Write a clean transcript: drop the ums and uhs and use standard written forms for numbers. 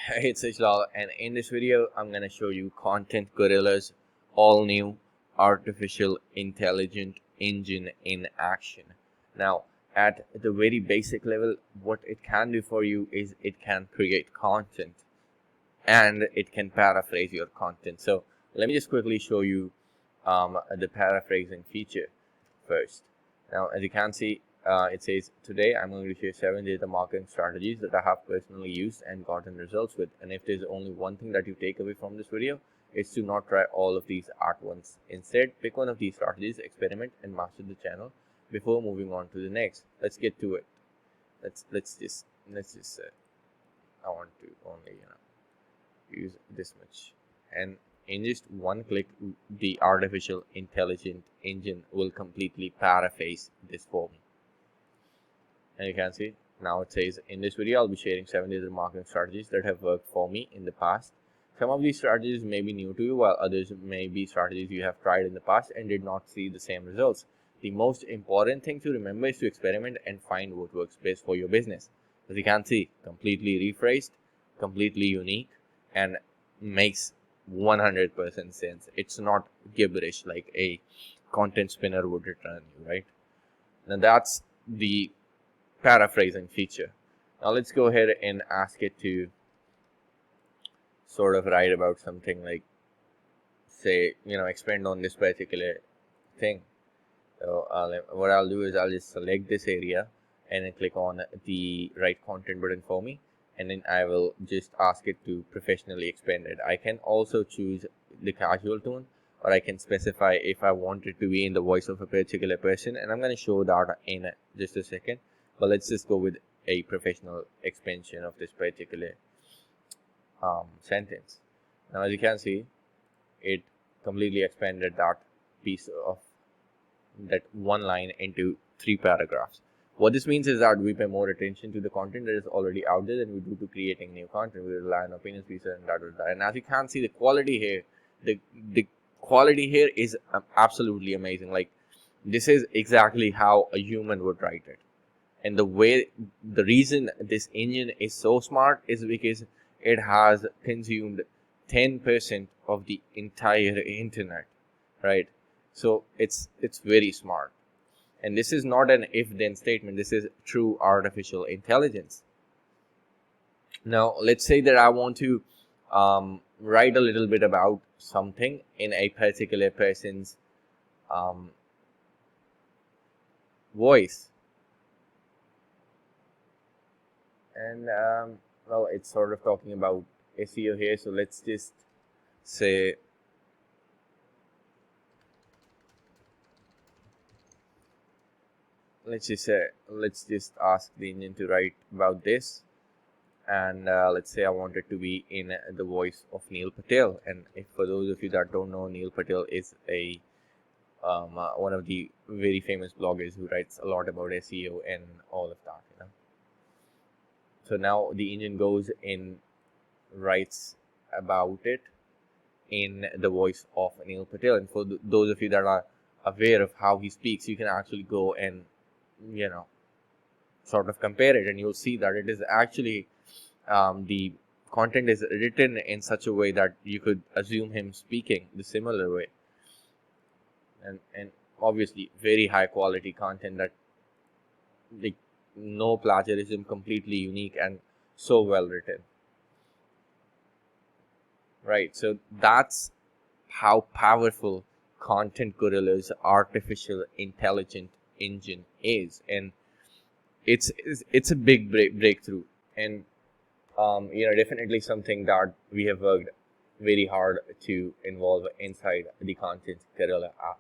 It's Ishlal, and in this video I'm going to show you Content Gorilla's all new artificial intelligent engine in action. Now, at the very basic level, what it can do for you is it can create content and it can paraphrase your content. So let me just quickly show you the paraphrasing feature first. Now, as you can see, it says, today I'm going to share 7 data marketing strategies that I have personally used and gotten results with. And if there's only one thing that you take away from this video, it's to not try all of these at once. Instead, pick one of these strategies, experiment, and master the channel before moving on to the next. Let's get to it. Let's just I want to only use this much, and in just one click the artificial intelligent engine will completely paraphrase this for me. And you can see now it says, in this video I'll be sharing 7 digital marketing strategies that have worked for me in the past. Some of these strategies may be new to you, while others may be strategies you have tried in the past and did not see the same results. The most important thing to remember is to experiment and find what works best for your business. As you can see, completely rephrased, completely unique, and makes 100% sense. It's not gibberish like a content spinner would return you, right? Now that's the paraphrasing feature. Now let's go ahead and ask it to sort of write about something, like say, expand on this particular thing. So what I'll do is I'll just select this area and then click on the write content button for me, and then I will just ask it to professionally expand it. I can also choose the casual tone, or I can specify if I want it to be in the voice of a particular person, and I'm going to show that in just a second. But let's just go with a professional expansion of this particular sentence. Now, as you can see, it completely expanded that piece of that one line into 3 paragraphs. What this means is that we pay more attention to the content that is already out there than we do to creating new content. We rely on opinions, research, and that. And as you can see, the quality here, the quality here is absolutely amazing. Like, this is exactly how a human would write it. And the reason this engine is so smart is because it has consumed 10% of the entire internet, right? So it's very smart. And this is not an if-then statement. This is true artificial intelligence. Now, let's say that I want to write a little bit about something in a particular person's voice. And, well, it's sort of talking about SEO here. So let's just say, let's just ask the engine to write about this, and let's say I want it to be in the voice of Neil Patel. And if for those of you that don't know, Neil Patel is a one of the very famous bloggers who writes a lot about SEO and all of that, So now the engine goes in, writes about it in the voice of Neil Patel. And for those of you that are aware of how he speaks, you can actually go and sort of compare it, and you'll see that it is actually the content is written in such a way that you could assume him speaking the similar way, and obviously very high quality content, that like no plagiarism, completely unique and so well written, right? So that's how powerful Content Gorilla's artificial intelligent engine is, and it's a big breakthrough, and definitely something that we have worked very hard to involve inside the Content Gorilla app.